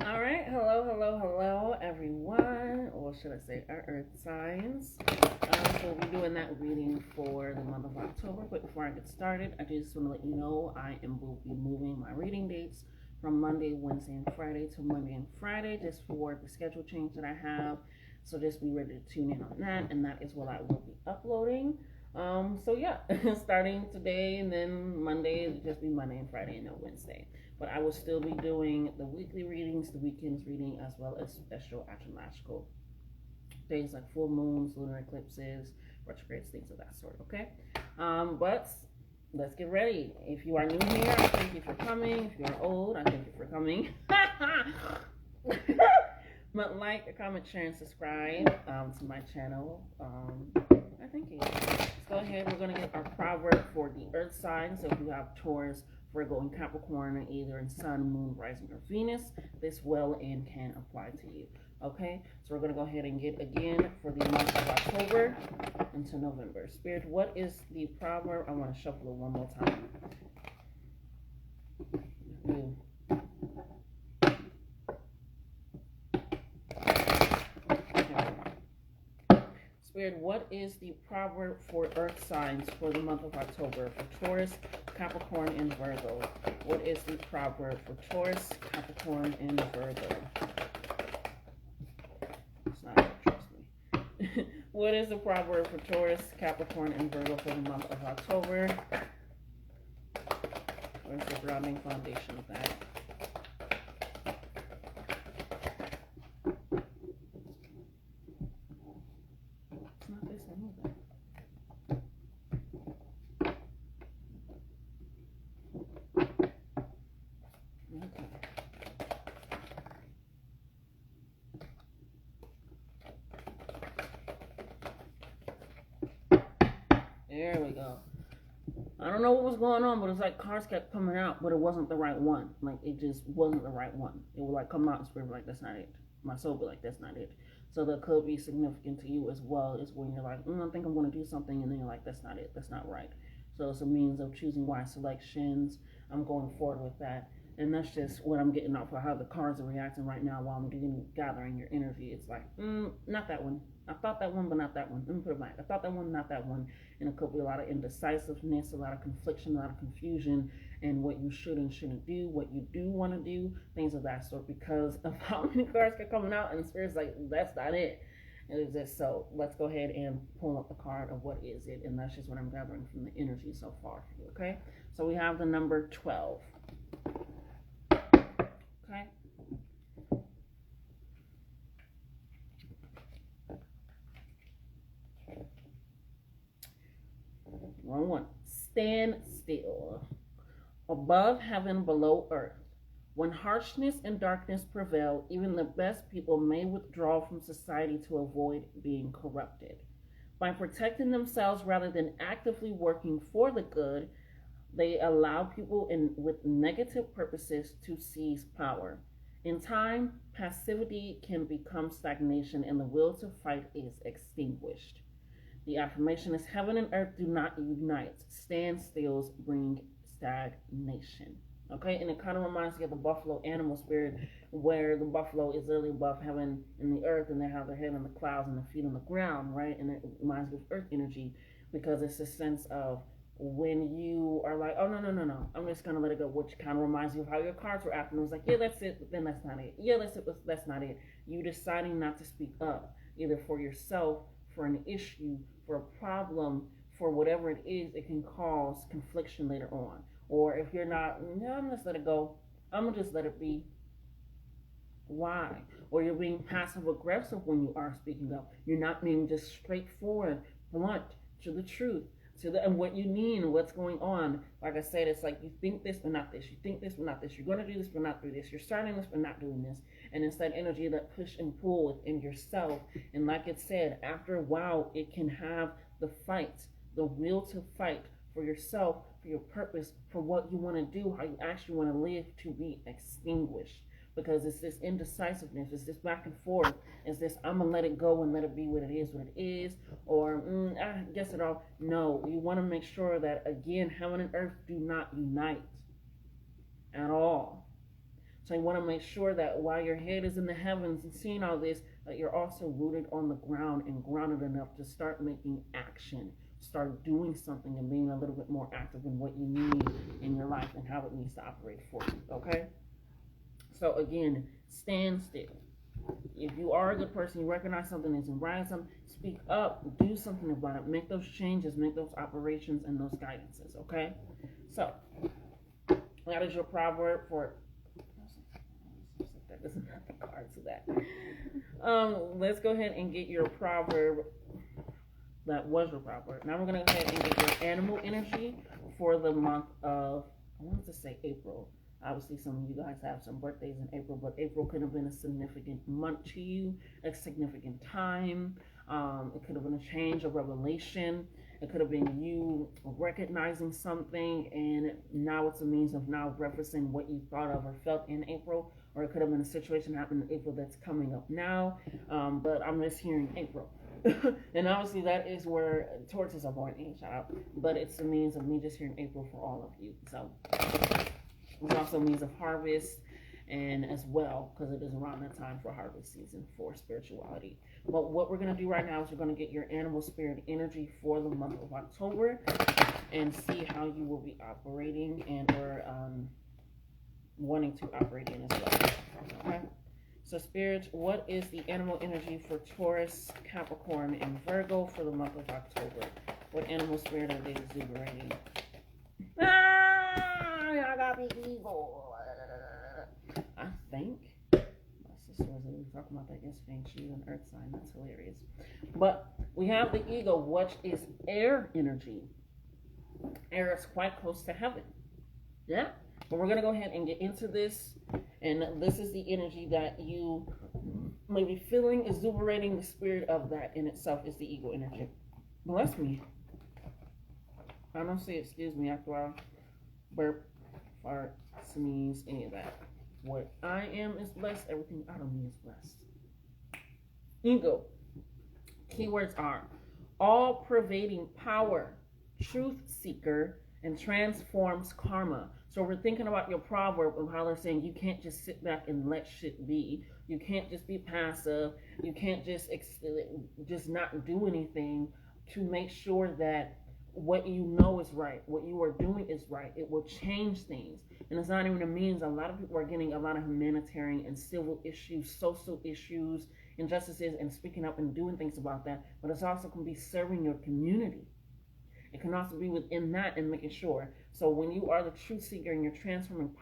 All right, hello, everyone. Or should I say, our Earth signs? So we'll be doing that reading for the month of October. But before I get started, I just want to let you know will be moving my reading dates from Monday, Wednesday, and Friday to Monday and Friday, just for the schedule change that I have. So just be ready to tune in on that, and that is what I will be uploading. So yeah, starting today, and then Monday, it'll just be Monday and Friday, and no Wednesday. But I will still be doing the weekly readings, the weekends reading, as well as special astrological things like full moons, lunar eclipses, retrogrades, things of that sort. Okay, but let's get ready. If you are new here, I thank you for coming. If you are old, I thank you for coming. But like, comment, share, and subscribe to my channel. I thank you. Let's go ahead. We're going to get our proverb for the earth sign. So if you have Taurus, Virgo, and Capricorn, either in Sun, Moon, Rising, or Venus, this will and can apply to you. Okay, so we're going to go ahead and get again for the month of October into November. Spirit, what is the proverb? I want to shuffle it one more time. Spirit, what is the proverb for earth signs for the month of October for Taurus, Capricorn, and Virgo? What is the proverb for Taurus, Capricorn, and Virgo? It's not it, trust me. What is the proverb for Taurus, Capricorn, and Virgo for the month of October? Where's the grounding foundation of that? It's not this, I know that. There we go. I don't know what was going on, but it's like cards kept coming out, but it wasn't the right one. Like, it just wasn't the right one. It would like come out and spirit like, that's not it. My soul be like, that's not it. So that could be significant to you as well, is when you're like, I think I'm going to do something, and then you're like, that's not it. That's not right. So it's a means of choosing wise selections. I'm going forward with that. And that's just what I'm getting off of how the cards are reacting right now while I'm gathering your energy. It's like, not that one. I thought that one, but not that one. Let me put it back. I thought that one, not that one. And it could be a lot of indecisiveness, a lot of confliction, a lot of confusion, and what you should and shouldn't do, what you do want to do, things of that sort, because of how many cards kept coming out, and the spirit's like, that's not it. And it's just, so let's go ahead and pull up the card of what is it, and that's just what I'm gathering from the energy so far for you. Okay, so we have the number 12. Okay. Wrong one. Stand still. Above heaven, below earth. When harshness and darkness prevail, even the best people may withdraw from society to avoid being corrupted. By protecting themselves rather than actively working for the good, they allow people with negative purposes to seize power. In time, passivity can become stagnation and the will to fight is extinguished. The affirmation is heaven and earth do not unite. Standstills bring stagnation. Okay, and it kind of reminds me of the buffalo animal spirit, where the buffalo is literally above heaven and the earth, and they have their head in the clouds and their feet on the ground, right? And it reminds me of earth energy, because it's a sense of when you are like, oh, no, I'm just gonna let it go, which kind of reminds you of how your cards were acting. It was like, yeah, that's it, but then that's not it. Yeah, that's it, but that's not it. You deciding not to speak up, either for yourself, for an issue, for a problem, for whatever it is, it can cause confliction later on. Or if you're not, no, I'm just let it go. I'm gonna just let it be. Why? Or you're being passive aggressive when you are speaking up. You're not being just straightforward, blunt to the truth, and what you mean, what's going on. Like I said, it's like you think this but not this. You think this but not this. You're going to do this but not do this. You're starting this but not doing this. And it's that energy, that push and pull within yourself. And like it said, after a while, it can have the fight, the will to fight for yourself, for your purpose, for what you want to do, how you actually want to live, to be extinguished. Because it's this indecisiveness, it's this back and forth, it's this I'm gonna let it go and let it be what it is, or I guess it all. No, you want to make sure that, again, heaven and earth do not unite at all. So you want to make sure that while your head is in the heavens and seeing all this, that you're also rooted on the ground and grounded enough to start making action, start doing something and being a little bit more active in what you need in your life and how it needs to operate for you, okay? So again, stand still. If you are a good person, you recognize something isn't right, something, speak up, do something about it, make those changes, make those operations and those guidances, okay? So that is your proverb for, that doesn't have the cards to that. Let's go ahead and get your proverb. That was your proverb. Now we're going to go ahead and get your animal energy for the month of, I wanted to say April. Obviously, some of you guys have some birthdays in April, but April could have been a significant month to you, a significant time. It could have been a change, a revelation. It could have been you recognizing something, and now it's a means of now referencing what you thought of or felt in April, or it could have been a situation happening in April that's coming up now, but I'm just hearing April. And obviously that is where Tauruses are born in, shout out, but it's a means of me just hearing April for all of you. So it's also means of harvest, and as well, because it is around that time for harvest season for spirituality. But what we're going to do right now is we're going to get your animal spirit energy for the month of October and see how you will be operating and or wanting to operate in as well. Okay? So Spirit, what is the animal energy for Taurus, Capricorn, and Virgo for the month of October? What animal spirit are they exuberating? I got the eagle. I think my sister was talking about that yesterday. She's an earth sign. That's hilarious. But we have the eagle, which is air energy. Air is quite close to heaven. Yeah? But we're going to go ahead and get into this. And this is the energy that you may be feeling, exuberating. The spirit of that in itself is the ego energy. Bless me. I don't say excuse me after I burp, fart, sneeze, any of that. What I am is blessed. Everything out of me is blessed. Ego. Keywords are all-pervading power, truth seeker, and transforms karma. So we're thinking about your proverb of how they're saying you can't just sit back and let shit be. You can't just be passive. You can't just not do anything to make sure that what you know is right, what you are doing is right. It will change things. And it's not even a means. A lot of people are getting a lot of humanitarian and civil issues, social issues, injustices, and speaking up and doing things about that. But it's also can be serving your community. It can also be within that and making sure. So when you are the truth seeker and you're transforming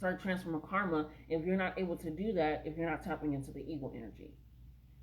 transforming karma, if you're not able to do that, if you're not tapping into the ego energy,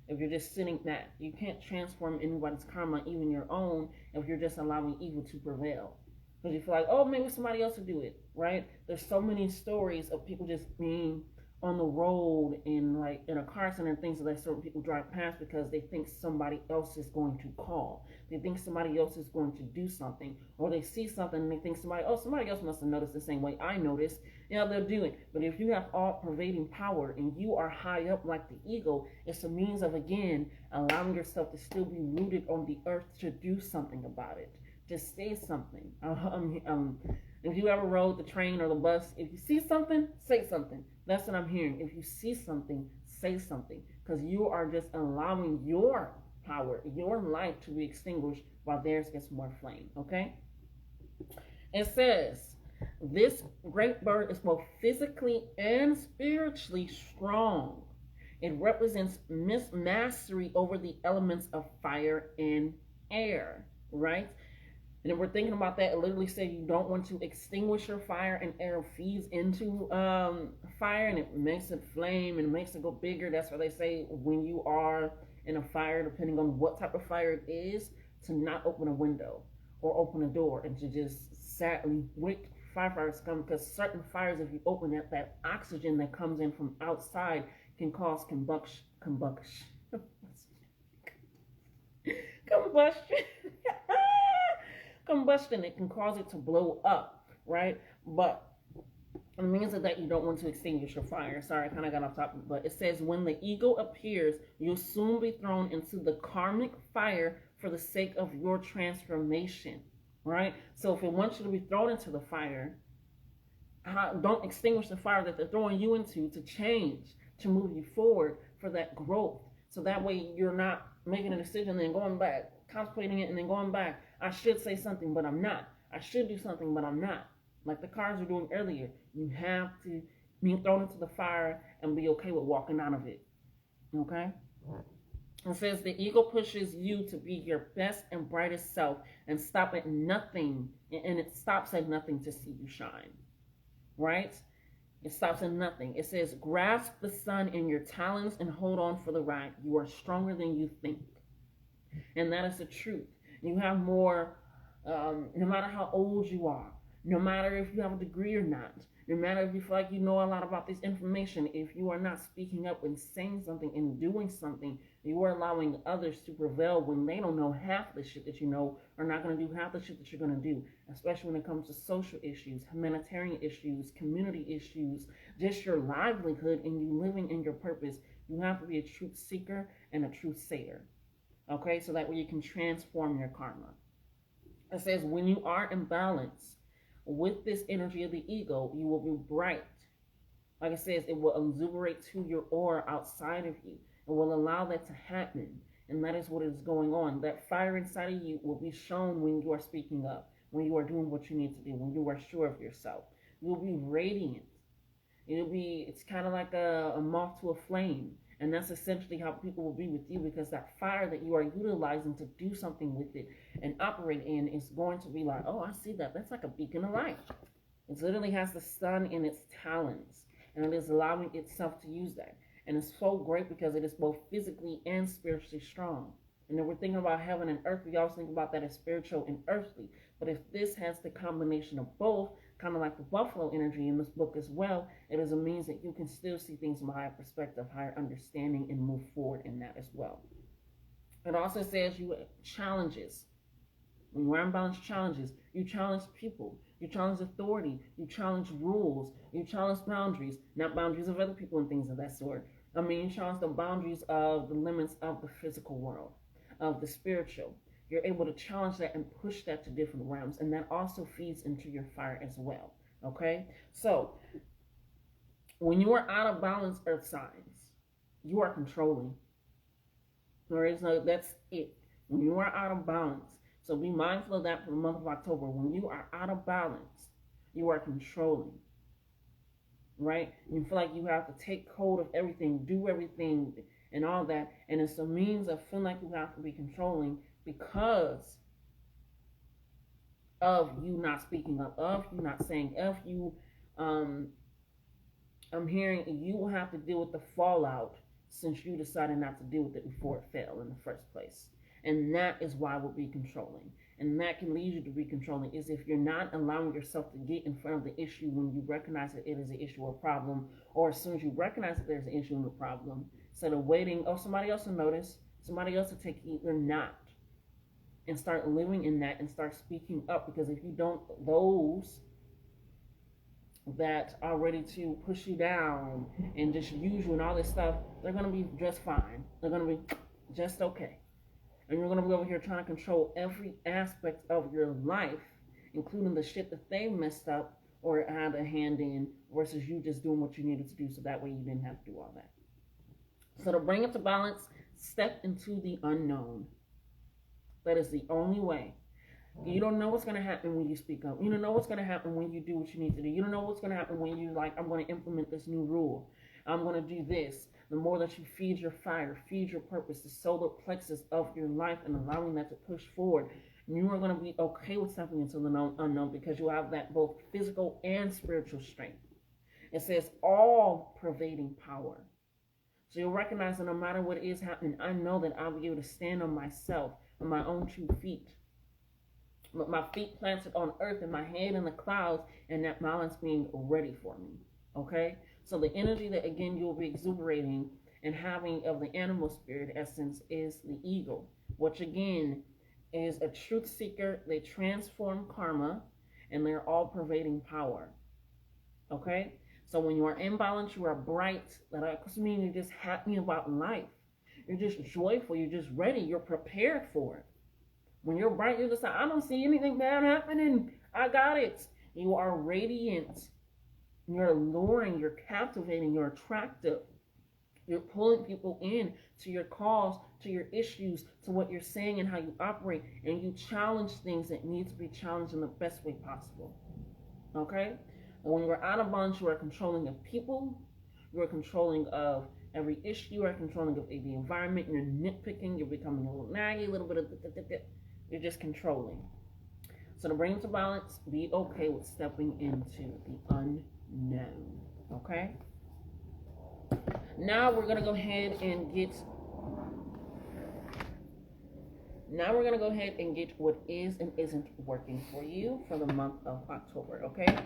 if you're just sitting back, you can't transform anybody's karma, even your own, if you're just allowing evil to prevail. Because you feel like, oh, maybe somebody else will do it, right? There's so many stories of people just being on the road in a car accident and things that certain people drive past because they think somebody else is going to call. They think somebody else is going to do something, or they see something and they think somebody else must have noticed the same way I noticed. Yeah, they'll do it. But if you have all pervading power and you are high up like the eagle, it's a means of, again, allowing yourself to still be rooted on the earth to do something about it. Just say something. If you ever rode the train or the bus, if you see something, say something. That's what I'm hearing. If you see something, say something. Because you are just allowing your power, your light to be extinguished while theirs gets more flame. Okay? It says, this great bird is both physically and spiritually strong. It represents mastery over the elements of fire and air. Right? And if we're thinking about that, it literally says you don't want to extinguish your fire, and air feeds into fire and it makes it flame and it makes it go bigger. That's why they say when you are in a fire, depending on what type of fire it is, to not open a window or open a door and to just sadly wait firefighters come, because certain fires, if you open it, that oxygen that comes in from outside can cause combustion. Combustion, it can cause it to blow up, right? But it means that you don't want to extinguish your fire. Sorry, I kind of got off topic, but it says when the ego appears, you'll soon be thrown into the karmic fire for the sake of your transformation, right? So if it wants you to be thrown into the fire, don't extinguish the fire that they're throwing you into to change, to move you forward for that growth. So that way you're not making a decision and then going back, contemplating it and then going back. I should say something, but I'm not. I should do something, but I'm not. Like the cards were doing earlier. You have to be thrown into the fire and be okay with walking out of it. Okay? It says the ego pushes you to be your best and brightest self and stop at nothing, and it stops at nothing to see you shine. Right? It stops at nothing. It says, grasp the sun in your talons and hold on for the ride. You are stronger than you think. And that is the truth. You have more, no matter how old you are, no matter if you have a degree or not, no matter if you feel like you know a lot about this information, if you are not speaking up and saying something and doing something, you are allowing others to prevail when they don't know half the shit that you know, or not going to do half the shit that you're going to do, especially when it comes to social issues, humanitarian issues, community issues, just your livelihood and you living in your purpose. You have to be a truth seeker and a truth sayer. Okay, so that way you can transform your karma. It says, when you are in balance with this energy of the ego, you will be bright. Like it says, it will exuberate to your aura outside of you. It will allow that to happen. And that is what is going on. That fire inside of you will be shown when you are speaking up, when you are doing what you need to do, when you are sure of yourself. You will be radiant. It's kind of like a moth to a flame. And that's essentially how people will be with you, because that fire that you are utilizing to do something with it and operate in is going to be like, oh, I see that. That's like a beacon of light. It literally has the sun in its talons, and it is allowing itself to use that. And it's so great because it is both physically and spiritually strong. And then we're thinking about heaven and earth. We always think about that as spiritual and earthly. But if this has the combination of both, kind of like the buffalo energy in this book as well, it is a means that you can still see things from a higher perspective, higher understanding, and move forward in that as well. It also says you challenges. When you're unbalanced challenges, you challenge people, you challenge authority, you challenge rules, you challenge boundaries, not boundaries of other people and things of that sort. I mean, you challenge the boundaries of the limits of the physical world, of the spiritual. You're able to challenge that and push that to different realms, and that also feeds into your fire as well. Okay? So, when you are out of balance, earth signs, you are controlling. There is no, that's it. When you are out of balance, so be mindful of that for the month of October. When you are out of balance, you are controlling. Right? You feel like you have to take hold of everything, do everything, and all that, and it's a means of feeling like you have to be controlling, because of you not speaking up, of you not saying, of you, I'm hearing you will have to deal with the fallout since you decided not to deal with it before it fell in the first place. And that is why we'll be controlling. And that can lead you to be controlling, is if you're not allowing yourself to get in front of the issue when you recognize that it is an issue or problem, or as soon as you recognize that there's an issue and a problem, instead of waiting, oh, somebody else will notice, somebody else will take heed, they're not. And start living in that and start speaking up, because if you don't, those that are ready to push you down and just use you and all this stuff, they're going to be just fine. They're going to be just okay. And you're going to be over here trying to control every aspect of your life, including the shit that they messed up or had a hand in, versus you just doing what you needed to do so that way you didn't have to do all that. So to bring it to balance, step into the unknown. That is the only way. You don't know what's going to happen when you speak up. You don't know what's going to happen when you do what you need to do. You don't know what's going to happen when you like, I'm going to implement this new rule. I'm going to do this. The more that you feed your fire, feed your purpose, the solar plexus of your life, and allowing that to push forward, you are going to be okay with stepping into the unknown, because you have that both physical and spiritual strength. It says all pervading power. So you'll recognize that no matter what is happening, I know that I'll be able to stand on myself, on my own 2 feet. With my feet planted on earth and my head in the clouds, and that balance being ready for me. Okay? So the energy that, again, you'll be exuberating and having of the animal spirit essence is the eagle, which, again, is a truth seeker. They transform karma, and they're all pervading power. Okay? So when you are in balance, you are bright. That doesn't mean you're just happy about life. You're just joyful. You're just ready. You're prepared for it. When you're bright, you're just like, I don't see anything bad happening. I got it. You are radiant. You're alluring, you're captivating, you're attractive. You're pulling people in to your cause, to your issues, to what you're saying and how you operate. And you challenge things that need to be challenged in the best way possible. Okay? And when you're out of balance, you are controlling of people. You are controlling of every issue. You are controlling of the environment. You're nitpicking. You're becoming a little naggy, a little bit of... You're just controlling. So to bring it to balance, be okay with stepping into the unknown. Okay? Now we're going to go ahead and get what is and isn't working for you for the month of October, okay?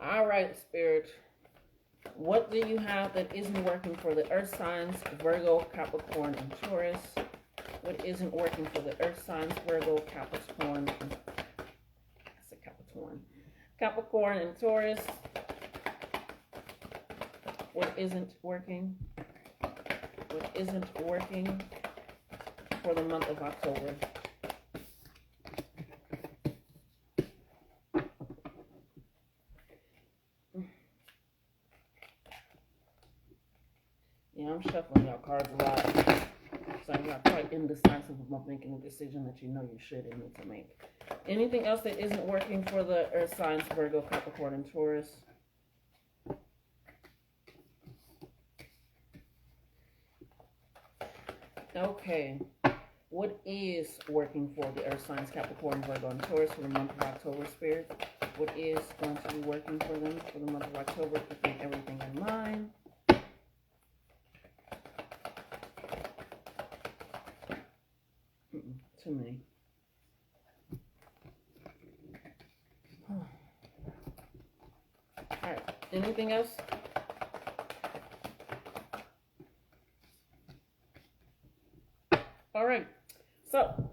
All right, Spirit. What do you have that isn't working for the earth signs, Virgo, Capricorn, and Taurus? What isn't working for the earth signs, Virgo, Capricorn, Capricorn and Taurus? What isn't working? What isn't working for the month of October? Yeah, I'm shuffling y'all cards a lot. So I'm not quite indecisive about making a decision that you know you should and need to make. Anything else that isn't working for the earth signs, Virgo, Capricorn, and Taurus? Okay. What is working for the earth signs, Capricorn, Virgo, and Taurus for the month of October, Spirit? What is going to be working for them for the month of October, keeping everything in mind? Too many. Alright, anything else? Alright, so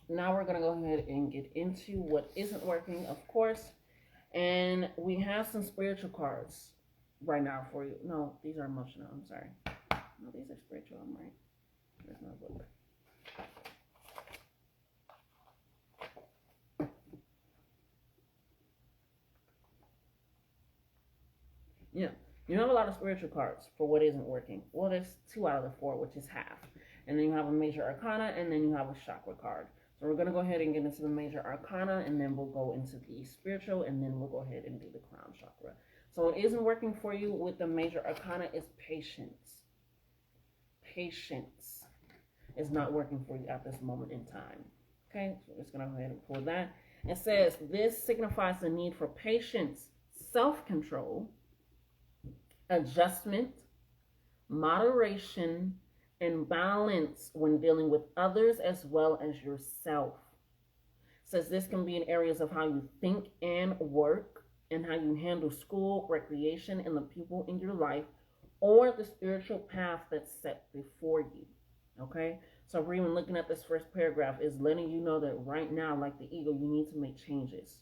now we're going to go ahead and get into what isn't working, of course. And we have some spiritual cards right now for you. No, these are emotional. I'm sorry. No, these are spiritual. I'm right. There's no book. Yeah, you have a lot of spiritual cards for what isn't working. Well, there's 2 out of the 4, which is half. And then you have a major arcana, and then you have a chakra card. So we're going to go ahead and get into the major arcana, and then we'll go into the spiritual, and then we'll go ahead and do the crown chakra. So what isn't working for you with the major arcana is patience. Patience is not working for you at this moment in time. Okay, so we're just going to go ahead and pull that. It says, this signifies the need for patience, self-control, adjustment, moderation, and balance when dealing with others as well as yourself. It says this can be in areas of how you think and work, and how you handle school, recreation, and the people in your life, or the spiritual path that's set before you. Okay? So we're even looking at this first paragraph is letting you know that right now, like the ego, you need to make changes.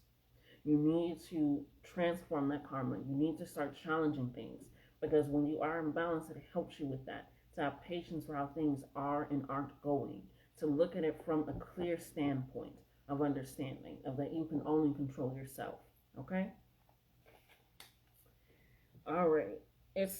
You need to transform that karma. You need to start challenging things. Because when you are in balance, it helps you with that. To have patience for how things are and aren't going. To look at it from a clear standpoint of understanding. Of that you can only control yourself. Okay? Alright. It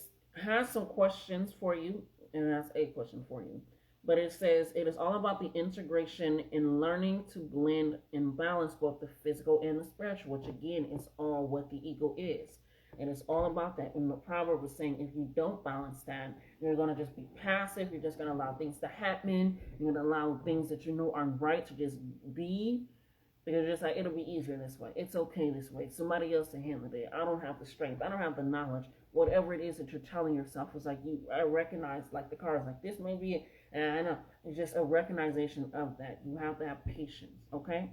has some questions for you. And that's a question for you. But it says, it is all about the integration in learning to blend and balance both the physical and the spiritual. Which again is all what the ego is. And it's all about that. And the proverb is saying if you don't balance that, you're going to just be passive. You're just going to allow things to happen. You're going to allow things that you know aren't right to just be. Because you're just like, it'll be easier this way. It's okay this way. Somebody else to handle it. I don't have the strength. I don't have the knowledge. Whatever it is that you're telling yourself is like, I recognize like the cards. Like this may be it. And I know. It's just a recognition of that. You have to have patience. Okay?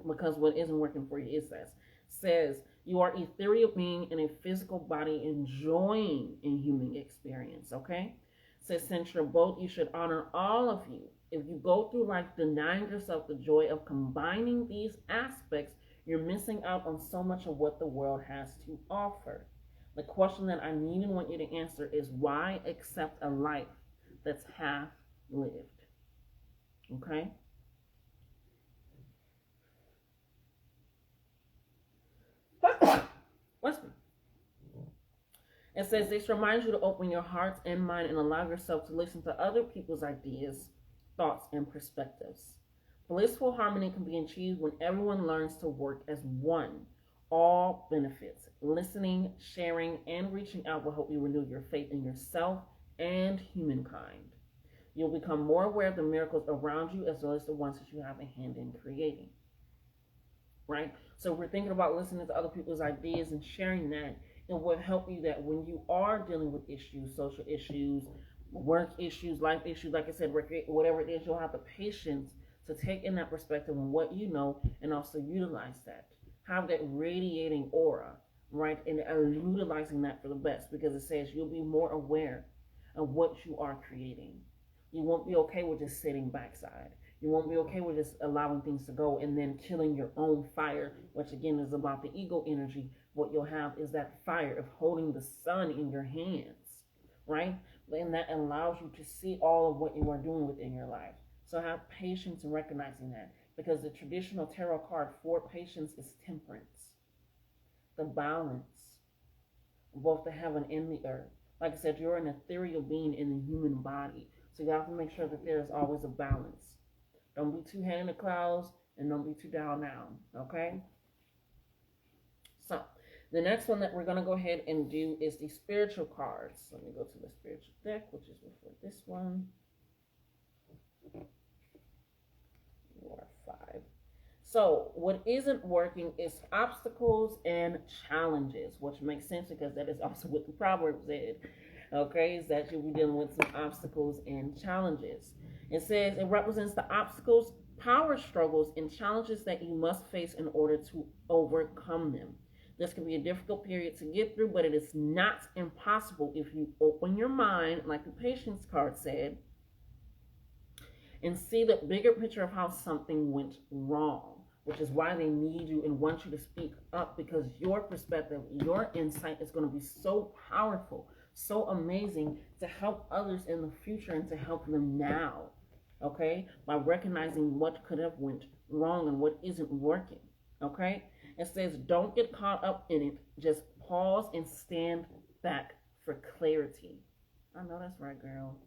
Because what isn't working for you is this. Says, you are ethereal being in a physical body enjoying a human experience, okay? Says, since you're both, you should honor all of you. If you go through life denying yourself the joy of combining these aspects, you're missing out on so much of what the world has to offer. The question that I need and want you to answer is, why accept a life that's half lived? Okay? What's me? It says, this reminds you to open your heart and mind and allow yourself to listen to other people's ideas, thoughts, and perspectives. Blissful harmony can be achieved when everyone learns to work as one. All benefits. Listening, sharing, and reaching out will help you renew your faith in yourself and humankind. You'll become more aware of the miracles around you as well as the ones that you have a hand in creating. Right? So we're thinking about listening to other people's ideas and sharing that. It will help you that when you are dealing with issues, social issues, work issues, life issues, like I said, whatever it is, you'll have the patience to take in that perspective and what you know and also utilize that. Have that radiating aura, right? And utilizing that for the best, because it says you'll be more aware of what you are creating. You won't be okay with just sitting backside. You won't be okay with just allowing things to go and then killing your own fire, which again is about the ego energy. What you'll have is that fire of holding the sun in your hands, right? And that allows you to see all of what you are doing within your life. So have patience in recognizing that, because the traditional tarot card for patience is temperance, the balance, both the heaven and the earth. Like I said, you're an ethereal being in the human body, so you have to make sure that there is always a balance. Don't be too head in the clouds and don't be too down, okay? So the next one that we're going to go ahead and do is the spiritual cards. Let me go to the spiritual deck, which is before this one. You are 5. So what isn't working is obstacles and challenges, which makes sense because that is also what the proverb said. Okay, is that you'll be dealing with some obstacles and challenges. It says it represents the obstacles, power struggles, and challenges that you must face in order to overcome them. This can be a difficult period to get through, but it is not impossible if you open your mind, like the patience card said, and see the bigger picture of how something went wrong, which is why they need you and want you to speak up, because your perspective, your insight is going to be so powerful, so amazing to help others in the future and to help them now, okay, by recognizing what could have went wrong and what isn't working, okay? It says don't get caught up in it, just pause and stand back for clarity. I know that's right, girl.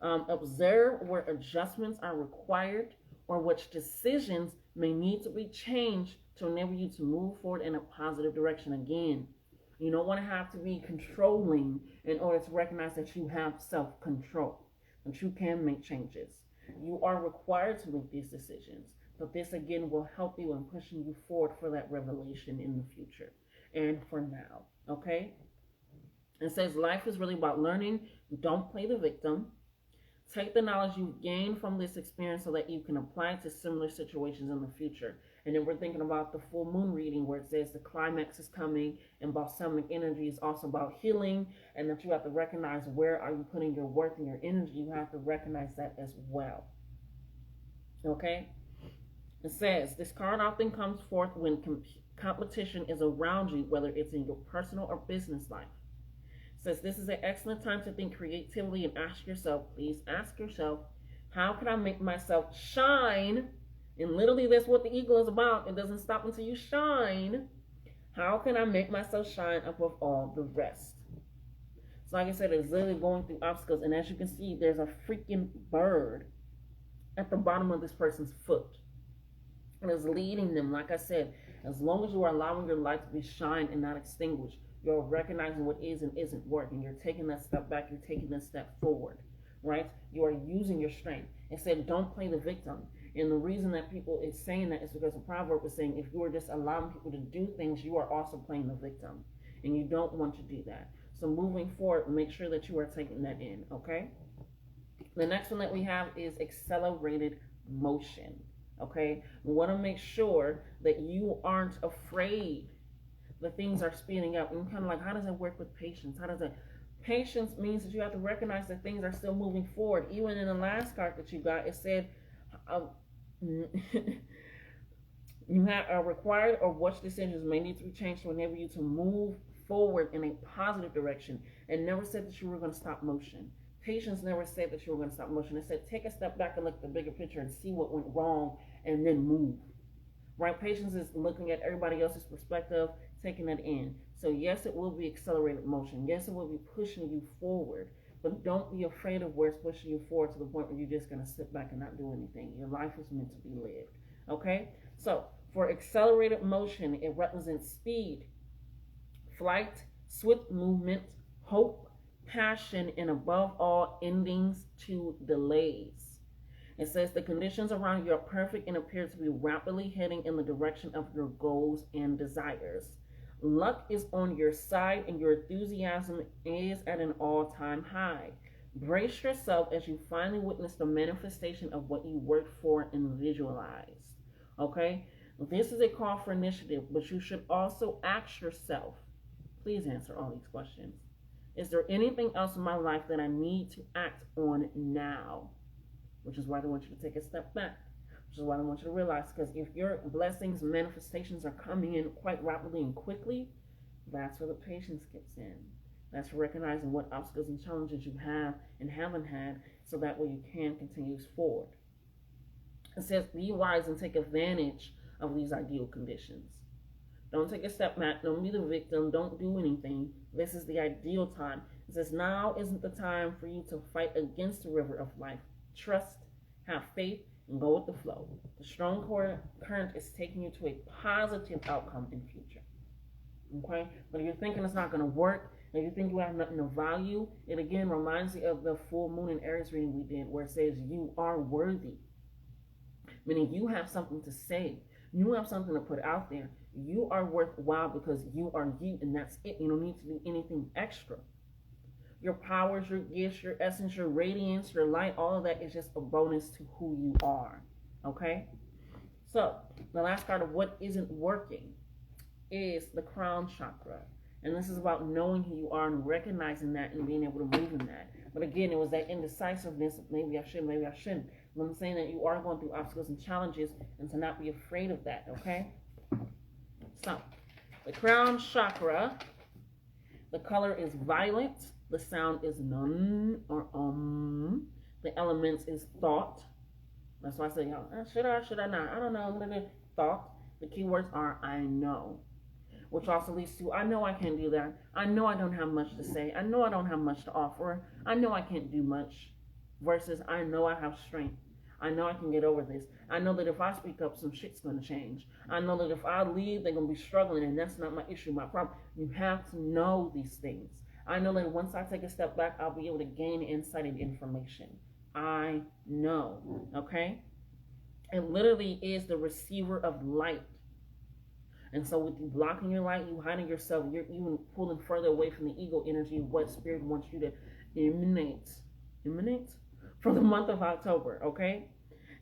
Observe where adjustments are required or which decisions may need to be changed to enable you to move forward in a positive direction. Again, you don't want to have to be controlling in order to recognize that you have self-control, that you can make changes. You are required to make these decisions, but this again will help you in pushing you forward for that revelation in the future and for now, okay? It says life is really about learning. Don't play the victim. Take the knowledge you've gained from this experience so that you can apply it to similar situations in the future. And then we're thinking about the full moon reading where it says the climax is coming, and balsamic energy is also about healing, and that you have to recognize where are you putting your worth and your energy. You have to recognize that as well. Okay? It says this card often comes forth when competition is around you, whether it's in your personal or business life. Says this is an excellent time to think creatively and ask yourself, please ask yourself, how can I make myself shine? And literally that's what the eagle is about. It doesn't stop until you shine. How can I make myself shine above all the rest? So like I said, it's literally going through obstacles. And as you can see, there's a freaking bird at the bottom of this person's foot. And it's leading them, like I said, as long as you are allowing your light to be shine and not extinguished, you're recognizing what is and isn't working. You're taking that step back. You're taking that step forward, right? You are using your strength. It said, don't play the victim. And the reason that people is saying that is because the proverb is saying, if you are just allowing people to do things, you are also playing the victim. And you don't want to do that. So moving forward, make sure that you are taking that in, okay? The next one that we have is accelerated motion, okay? We want to make sure that you aren't afraid the things are speeding up. And kind of like, how does it work with patience? How does it? Patience means that you have to recognize that things are still moving forward. Even in the last card that you got, it said you are required or which decisions may need to be changed to enable you to move forward in a positive direction. It never said that you were going to stop motion. Patience never said that you were going to stop motion. It said take a step back and look at the bigger picture and see what went wrong and then move. Right? Patience is looking at everybody else's perspective, taking it in. So yes, it will be accelerated motion. Yes, it will be pushing you forward. But don't be afraid of where it's pushing you forward to the point where you're just going to sit back and not do anything. Your life is meant to be lived. Okay? So for accelerated motion, it represents speed, flight, swift movement, hope, passion, and above all, endings to delays. It says the conditions around you are perfect and appear to be rapidly heading in the direction of your goals and desires. Luck is on your side and your enthusiasm is at an all-time high. Brace yourself as you finally witness the manifestation of what you worked for and visualized. Okay? This is a call for initiative, but you should also ask yourself, please answer all these questions. Is there anything else in my life that I need to act on now? Which is why I want you to take a step back. Which is why I want you to realize, because if your blessings, manifestations are coming in quite rapidly and quickly, that's where the patience kicks in. That's recognizing what obstacles and challenges you have and haven't had, so that way you can continue forward. It says, be wise and take advantage of these ideal conditions. Don't take a step back. Don't be the victim. Don't do anything. This is the ideal time. It says, now isn't the time for you to fight against the river of life. Trust, have faith, and go with the flow. The strong current is taking you to a positive outcome in the future. Okay? But if you're thinking it's not going to work, if you think you have nothing of value, it again reminds you of the full moon in Aries reading we did, where it says you are worthy. Meaning you have something to say. You have something to put out there. You are worthwhile because you are you, and that's it. You don't need to do anything extra. Your powers, your gifts, your essence, your radiance, your light, all of that is just a bonus to who you are. Okay? So, the last card of what isn't working is the crown chakra. And this is about knowing who you are and recognizing that and being able to move in that. But again, it was that indecisiveness. Maybe I should, maybe I shouldn't. But I'm saying that you are going through obstacles and challenges, and to not be afraid of that, okay? So, the crown chakra, the color is violet. The sound is nun or The elements is thought. That's why I say, should I not? I don't know. Thought. The keywords are I know. Which also leads to, I know I can't do that. I know I don't have much to say. I know I don't have much to offer. I know I can't do much. Versus, I know I have strength. I know I can get over this. I know that if I speak up, some shit's going to change. I know that if I leave, they're going to be struggling, and that's not my issue, my problem. You have to know these things. I know that once I take a step back, I'll be able to gain insight and information. I know, okay? It literally is the receiver of light. And so with you blocking your light, you hiding yourself, you're even pulling further away from the ego energy of what spirit wants you to emanate from the month of October, okay?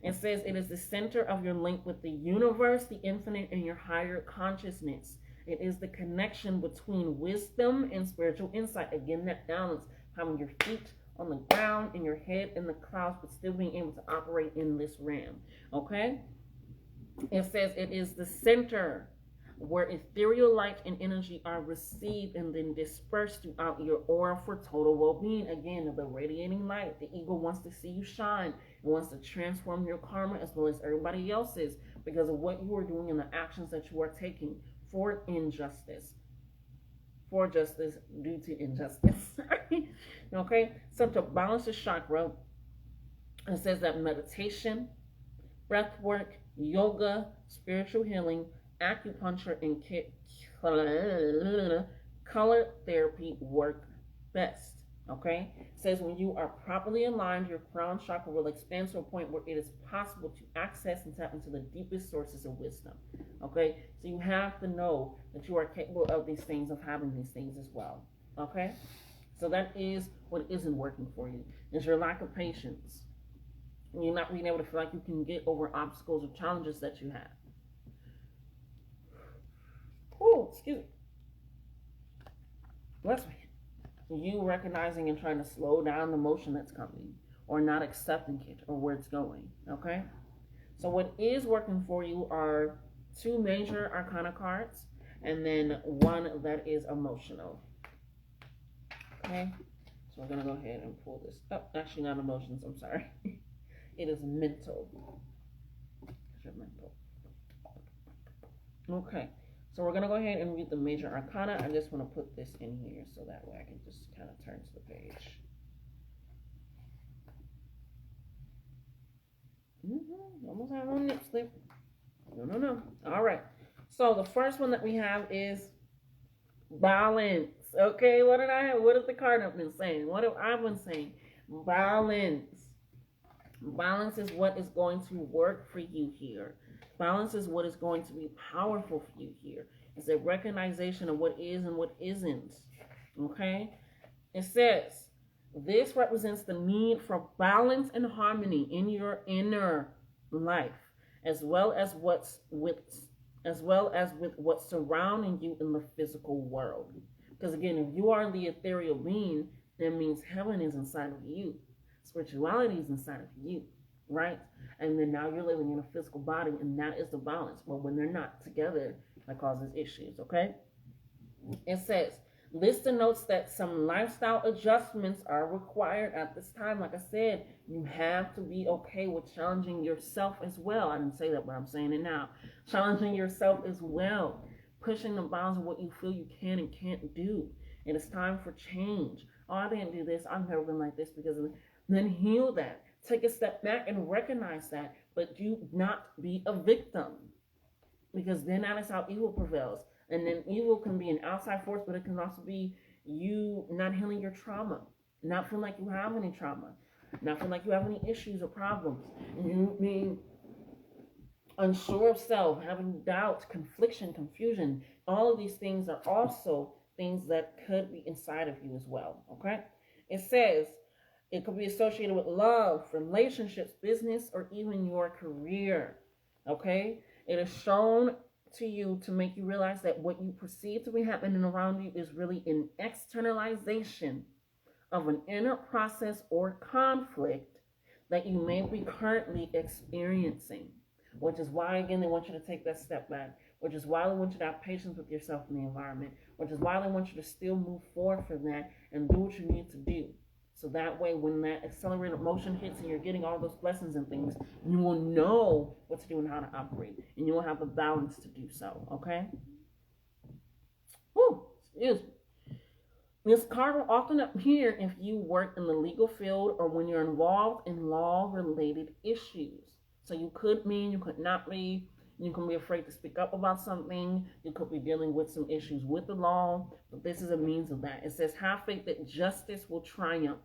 It says it is the center of your link with the universe, the infinite, and your higher consciousness. It is the connection between wisdom and spiritual insight. Again, that balance, having your feet on the ground and your head in the clouds, but still being able to operate in this realm, okay? It says it is the center where ethereal light and energy are received and then dispersed throughout your aura for total well-being. Again, the radiating light. The ego wants to see you shine. It wants to transform your karma as well as everybody else's because of what you are doing and the actions that you are taking for injustice. For justice due to injustice. Okay? So to balance the chakra, it says that meditation, breath work, yoga, spiritual healing, acupuncture, and color therapy work best. Okay? It says when you are properly aligned, your crown chakra will expand to a point where it is possible to access and tap into the deepest sources of wisdom. Okay? So you have to know that you are capable of these things, of having these things as well. Okay? So that is what isn't working for you. Is your lack of patience. You're not being able to feel like you can get over obstacles or challenges that you have. Oh, excuse me. Let's read. you recognizing and trying to slow down the motion that's coming, or not accepting it or where it's going. Okay? So what is working for you are 2 major arcana cards and then 1 that is emotional. Okay? So we're going to go ahead and pull this up. Actually, not emotions. I'm sorry. It is mental. Mental. Okay. So we're going to go ahead and read the major arcana. I just want to put this in here so that way I can just kind of turn to the page. Almost have on nip slip. No. All right. So the first one that we have is balance. Okay, what has the card have been saying? What have I been saying? Balance. Balance is what is going to work for you here. Balance is what is going to be powerful for you here. It's a recognition of what is and what isn't. Okay? It says, this represents the need for balance and harmony in your inner life, as well as with what's surrounding you in the physical world. Because again, if you are the ethereal being, that means heaven is inside of you. Spirituality is inside of you, right? And then now you're living in a physical body, and that is the balance. But when they're not together, that causes issues, okay? It says, this denotes that some lifestyle adjustments are required at this time. Like I said, you have to be okay with challenging yourself as well. I didn't say that, but I'm saying it now. Challenging yourself as well. Pushing the bounds of what you feel you can and can't do. It is time for change. Oh, I didn't do this. I've never been like this because of it. Then heal that. Take a step back and recognize that. But do not be a victim. Because then that is how evil prevails. And then evil can be an outside force, but it can also be you not healing your trauma. Not feeling like you have any trauma. Not feeling like you have any issues or problems. You being unsure of self, having doubt, confliction, confusion. All of these things are also things that could be inside of you as well. Okay? It says it could be associated with love, relationships, business, or even your career. Okay? It is shown to you to make you realize that what you perceive to be happening around you is really an externalization of an inner process or conflict that you may be currently experiencing. Which is why, again, they want you to take that step back. Which is why they want you to have patience with yourself and the environment. Which is why they want you to still move forward from that and do what you need to do. So that way, when that accelerated motion hits and you're getting all those blessings and things, you will know what to do and how to operate. And you will have the balance to do so, okay? Whew, excuse me. This card will often appear if you work in the legal field or when you're involved in law-related issues. So you could mean, you could not be. You can be afraid to speak up about something. You could be dealing with some issues with the law. But this is a means of that. It says, have faith that justice will triumph.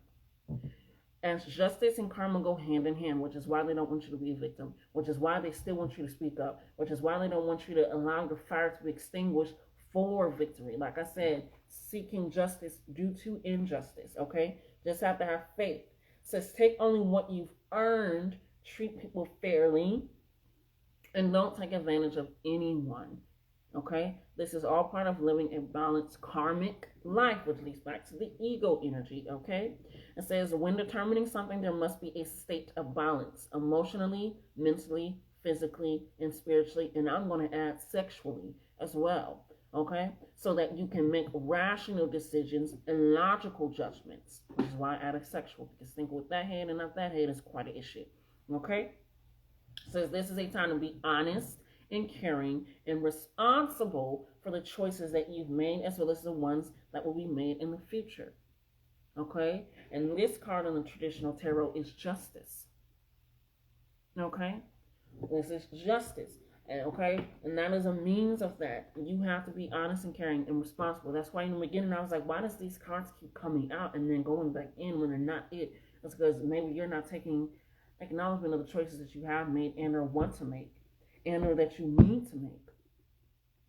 As justice and karma go hand in hand, which is why they don't want you to be a victim. Which is why they still want you to speak up. Which is why they don't want you to allow your fire to be extinguished for victory. Like I said, seeking justice due to injustice. Okay? Just have to have faith. It says, take only what you've earned. Treat people fairly. And don't take advantage of anyone. Okay? This is all part of living a balanced karmic life, which leads back to the ego energy. Okay? It says, when determining something, there must be a state of balance. Emotionally, mentally, physically, and spiritually. And I'm going to add sexually as well. Okay? So that you can make rational decisions and logical judgments. Which is why I added sexual. Because thinking with that head and not that head is quite an issue. Okay? Says this is a time to be honest and caring and responsible for the choices that you've made as well as the ones that will be made in the future. Okay? And this card in the traditional tarot is justice. Okay? This is justice. And okay? And that is a means of that. You have to be honest and caring and responsible. That's why in the beginning I was like, why does these cards keep coming out and then going back in when they're not it? That's because maybe you're not taking acknowledgement of the choices that you have made and or want to make and or that you need to make,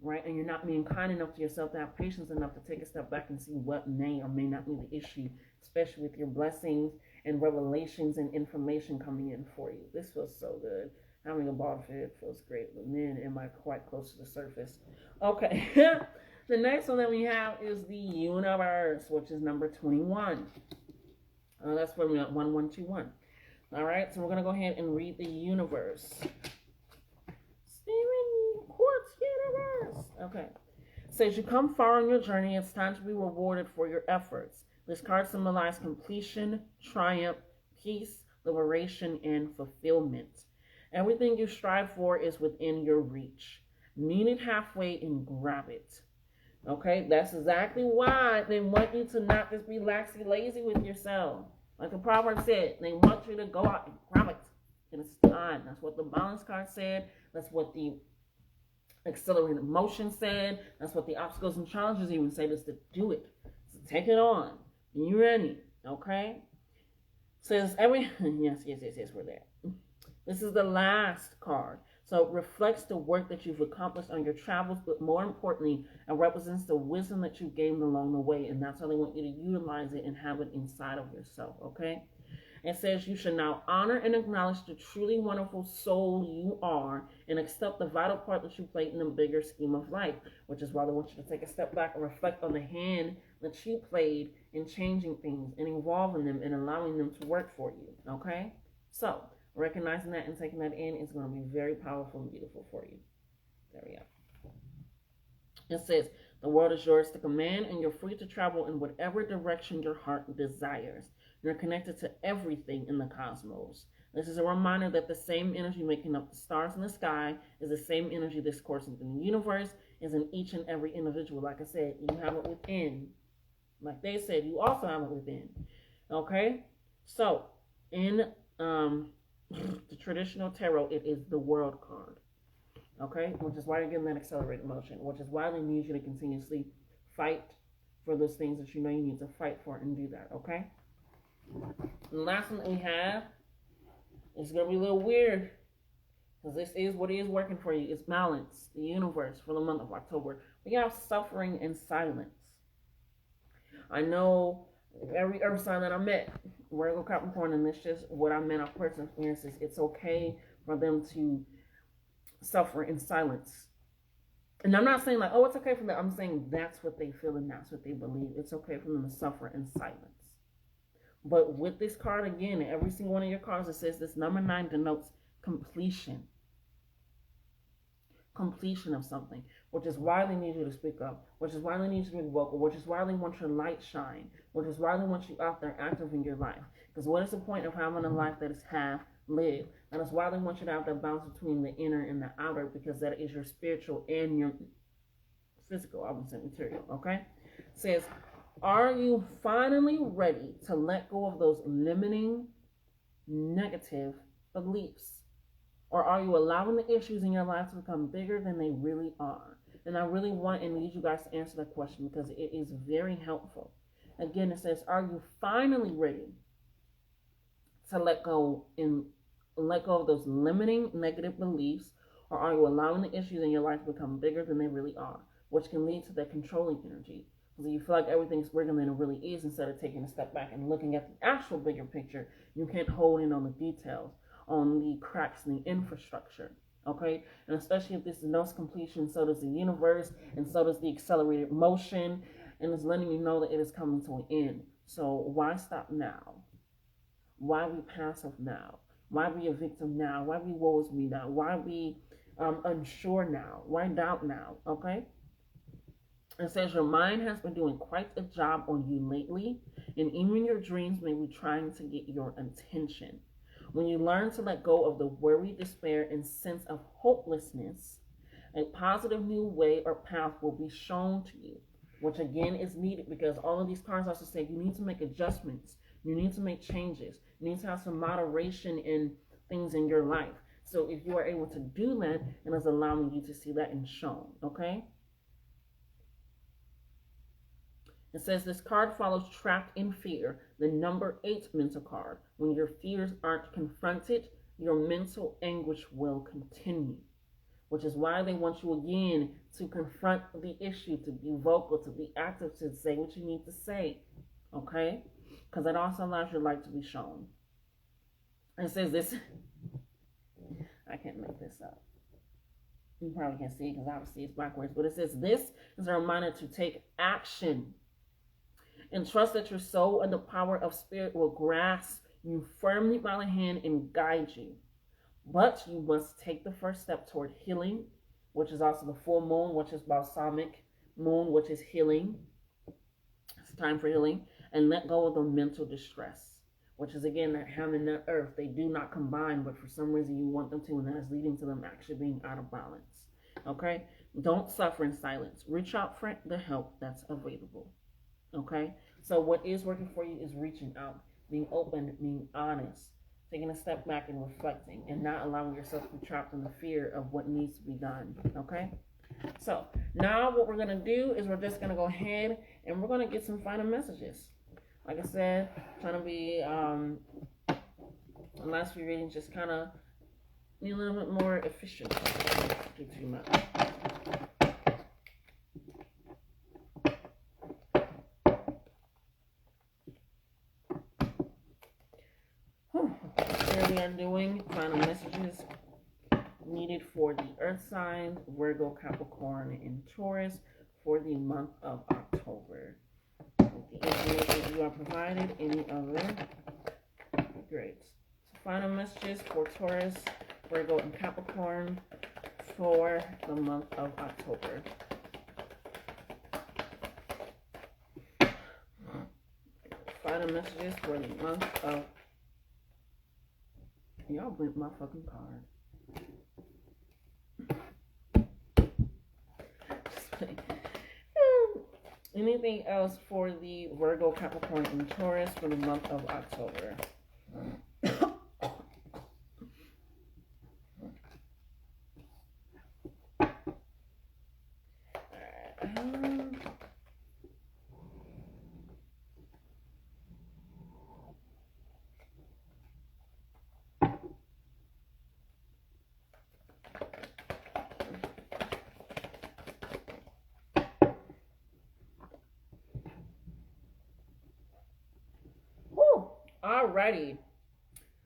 right? And you're not being kind enough to yourself to have patience enough to take a step back and see what may or may not be the issue, especially with your blessings and revelations and information coming in for you. This feels so good. Having a bald head feels great, but man, am I quite close to the surface. Okay. The next one that we have is the universe, which is number 21. That's for 1121. All right, so we're going to go ahead and read the universe. Steven Quartz Universe. Okay. It says, you come far on your journey. It's time to be rewarded for your efforts. This card symbolizes completion, triumph, peace, liberation, and fulfillment. Everything you strive for is within your reach. Meet it halfway and grab it. Okay, that's exactly why they want you to not just be laxy lazy with yourself. Like the proverb said, they want you to go out and grab it. And it's time. That's what the balance card said. That's what the accelerated motion said. That's what the obstacles and challenges even say, is to do it. So take it on. You ready? Okay? Says yes, we're there. This is the last card. So it reflects the work that you've accomplished on your travels, but more importantly, it represents the wisdom that you've gained along the way. And that's how they want you to utilize it and have it inside of yourself, okay? It says you should now honor and acknowledge the truly wonderful soul you are and accept the vital part that you played in the bigger scheme of life, which is why they want you to take a step back and reflect on the hand that you played in changing things and involving them and allowing them to work for you, okay? So, recognizing that and taking that in is going to be very powerful and beautiful for you. There we go. It says, the world is yours to command and you're free to travel in whatever direction your heart desires. You're connected to everything in the cosmos. This is a reminder that the same energy making up the stars in the sky is the same energy that's coursing through the universe, is in each and every individual. Like I said, you have it within. Like they said, you also have it within. Okay? So, in the traditional tarot, it is the world card. Okay? Which is why you're getting that accelerated motion. Which is why they need you to continuously fight for those things that you know you need to fight for and do that. Okay? And the last one that we have is going to be a little weird, because this is what is working for you. It's balance, the universe, for the month of October. We have suffering and silence. I know every earth sign that I met, Virgo, Capricorn, and it's just what I meant off personal experiences. It's okay for them to suffer in silence. And I'm not saying like, oh, it's okay for them. I'm saying that's what they feel and that's what they believe. It's okay for them to suffer in silence. But with this card, again, every single one of your cards, it says this number 9 denotes completion. Completion of something, which is why they need you to speak up, which is why they need you to be vocal, which is why they want your light shine, which is why they want you out there active in your life. Because what is the point of having a life that is half lived? And that's why they want you to have that balance between the inner and the outer, because that is your spiritual and your physical, I would say, material, okay? It says, are you finally ready to let go of those limiting negative beliefs? Or are you allowing the issues in your life to become bigger than they really are? And I really want and need you guys to answer that question, because it is very helpful. Again, it says, are you finally ready to let go of those limiting negative beliefs? Or are you allowing the issues in your life to become bigger than they really are? Which can lead to that controlling energy. So you feel like everything's bigger than it really is, instead of taking a step back and looking at the actual bigger picture. You can't hold in on the details, on the cracks in the infrastructure, okay? And especially if this denotes completion, so does the universe, and so does the accelerated motion, and it's letting you know that it is coming to an end. So why stop now? Why be passive now? Why be a victim now? Why be woe is me now? Why be unsure now? Why doubt now, okay? It says your mind has been doing quite a job on you lately, and even your dreams may be trying to get your attention. When you learn to let go of the worry, despair, and sense of hopelessness, a positive new way or path will be shown to you, which again is needed, because all of these cards also say you need to make adjustments, you need to make changes, you need to have some moderation in things in your life. So if you are able to do that, it is allowing you to see that and shown, okay? It says this card follows trapped in fear, the number 8 mental card. When your fears aren't confronted, your mental anguish will continue. Which is why they want you again to confront the issue, to be vocal, to be active, to say what you need to say. Okay? Because that also allows your light to be shown. It says this, I can't make this up. You probably can't see it because obviously it's backwards, but it says this is a reminder to take action and trust that your soul and the power of spirit will grasp you firmly by the hand and guide you. But you must take the first step toward healing, which is also the full moon, which is balsamic moon, which is healing. It's time for healing. And let go of the mental distress, which is again that heaven and that earth. They do not combine, but for some reason you want them to, and that is leading to them actually being out of balance. Okay? Don't suffer in silence. Reach out for the help that's available. Okay? So what is working for you is reaching out, being open, being honest, taking a step back and reflecting, and not allowing yourself to be trapped in the fear of what needs to be done. Okay? So now what we're going to do is we're just going to go ahead and we're going to get some final messages. Like I said, trying to be, the last few readings just kind of be a little bit more efficient. Don't do too much. Here we are doing final messages needed for the earth sign, Virgo, Capricorn, and Taurus for the month of October. The information you are provided, any other? Great. So final messages for Taurus, Virgo, and Capricorn for the month of October. Final messages for the month of... Y'all blinked my fucking card. Anything else for the Virgo, Capricorn, and Taurus for the month of October? Alrighty.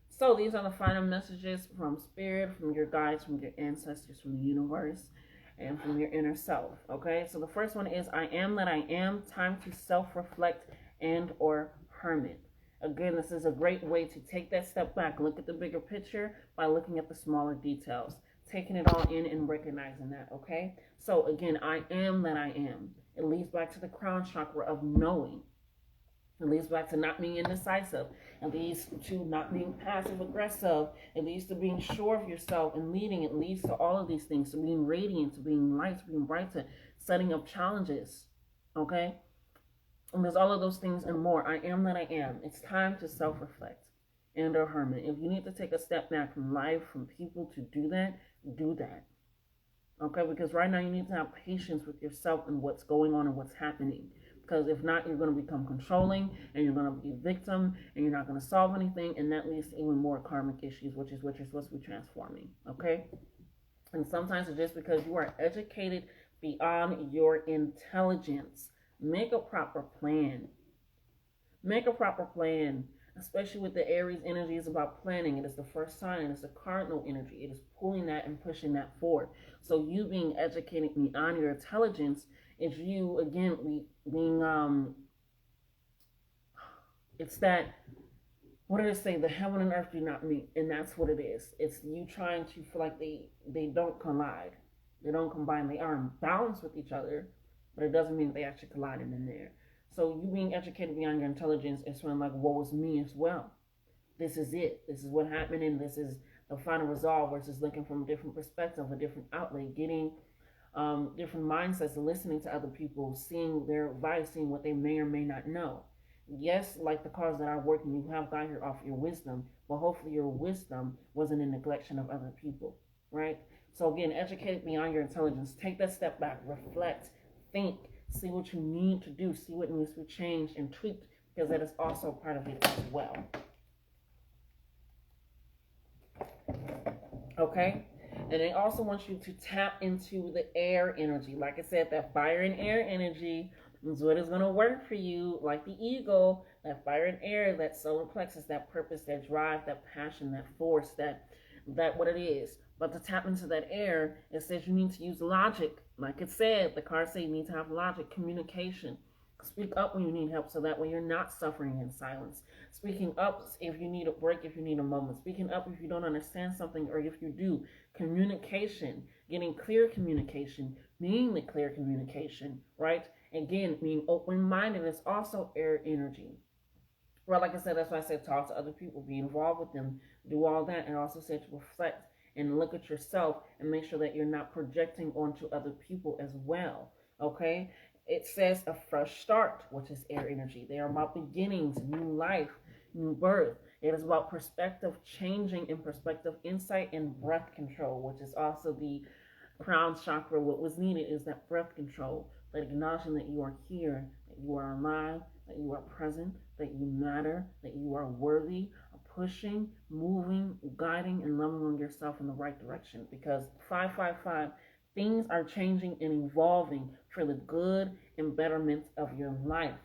So these are the final messages from Spirit, from your guides, from your ancestors, from the universe, and from your inner self. Okay, so the first one is I am that I am. Time to self-reflect and or hermit. Again, this is a great way to take that step back, look at the bigger picture by looking at the smaller details, taking it all in and recognizing that. Okay, so again, I am that I am. It leads back to the crown chakra of knowing. It leads back to not being indecisive. It leads to not being passive aggressive. It leads to being sure of yourself and leading. It leads to all of these things, to being radiant, to being light, to being bright, to setting up challenges. Okay? And there's all of those things and more. I am that I am. It's time to self-reflect and a hermit. If you need to take a step back from life, from people to do that, do that. Okay? Because right now you need to have patience with yourself and what's going on and what's happening. Because if not, you're going to become controlling and you're going to be a victim and you're not going to solve anything. And that leads to even more karmic issues, which is what you're supposed to be transforming. Okay? And sometimes it's just because you are educated beyond your intelligence. Make a proper plan. Make a proper plan. Especially with the Aries energy, is about planning. It is the first sign. It is the cardinal energy. It is pulling that and pushing that forward. So you being educated beyond your intelligence is you, again, being, it's that, what did it say? The heaven and earth do not meet. And that's what it is. It's you trying to feel like they don't collide. They don't combine. They are in balance with each other, but it doesn't mean that they actually collided in there. So you being educated beyond your intelligence is feeling like, woe is me as well. This is it. This is what happened, and this is the final resolve versus looking from a different perspective, a different outlet, getting different mindsets, listening to other people, seeing their advice, seeing what they may or may not know. Yes, like the cards that are working, you have got here off your wisdom, but hopefully your wisdom wasn't in neglection of other people, right? So again, educated beyond your intelligence. Take that step back, reflect, think, see what you need to do, see what needs to be changed and tweaked, because that is also part of it as well. Okay? And they also want you to tap into the air energy. Like I said, that fire and air energy is what is going to work for you. Like the eagle, that fire and air, that solar plexus, that purpose, that drive, that passion, that force, that what it is. But to tap into that air, it says you need to use logic. Like it said, the cards say you need to have logic, communication. Speak up when you need help so that way you're not suffering in silence. Speaking up if you need a break, if you need a moment. Speaking up if you don't understand something, or if you do. Communication, getting clear communication, meaning the clear communication, right? Again, being open-minded is also air energy. Well, like I said, that's why I said talk to other people, be involved with them, do all that, and also said to reflect and look at yourself and make sure that you're not projecting onto other people as well. Okay? It says a fresh start, which is air energy. They are about beginnings, new life, new birth. It is about perspective changing and perspective insight and breath control, which is also the crown chakra. What was needed is that breath control, that acknowledging that you are here, that you are alive, that you are present, that you matter, that you are worthy of pushing, moving, guiding, and loving on yourself in the right direction. Because 555, things are changing and evolving for the good and betterment of your life,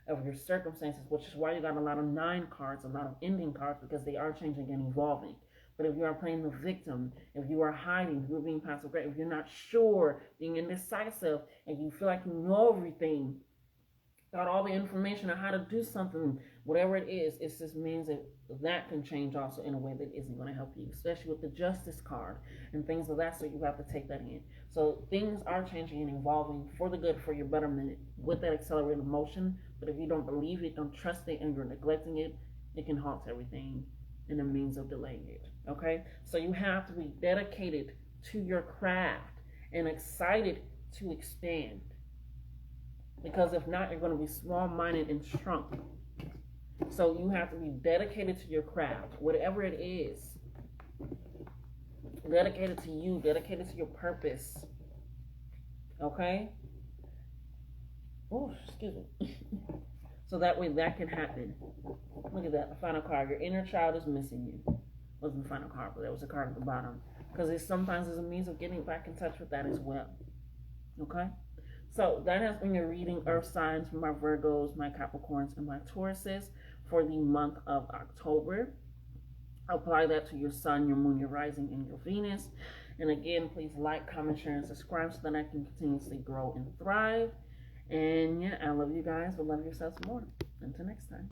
of your circumstances, which is why you got a lot of 9 cards, a lot of ending cards, because they are changing and evolving. But if you are playing the victim, if you are hiding, if you're being passive aggressive, if you're not sure, being indecisive, and you feel like you know everything, got all the information on how to do something, whatever it is, it just means that that can change also in a way that isn't going to help you, especially with the justice card and things of that. So you have to take that in. So things are changing and evolving for the good, for your betterment with that accelerated motion. But if you don't believe it, don't trust it, and you're neglecting it, it can halt everything in a means of delaying it. Okay? So you have to be dedicated to your craft and excited to expand. Because if not, you're going to be small-minded and shrunk. So you have to be dedicated to your craft, whatever it is. Dedicated to you, dedicated to your purpose. Okay? Oh, excuse me. So that way that can happen. Look at that, the final card. Your inner child is missing you. Wasn't the final card, but there was a card at the bottom. Because it sometimes is a means of getting back in touch with that as well. Okay? So that has been your reading, Earth signs for my Virgos, my Capricorns, and my Tauruses for the month of October. Apply that to your sun, your moon, your rising, and your Venus. And again, please like, comment, share, and subscribe so that I can continuously grow and thrive. And yeah, I love you guys, but love yourselves more. Until next time.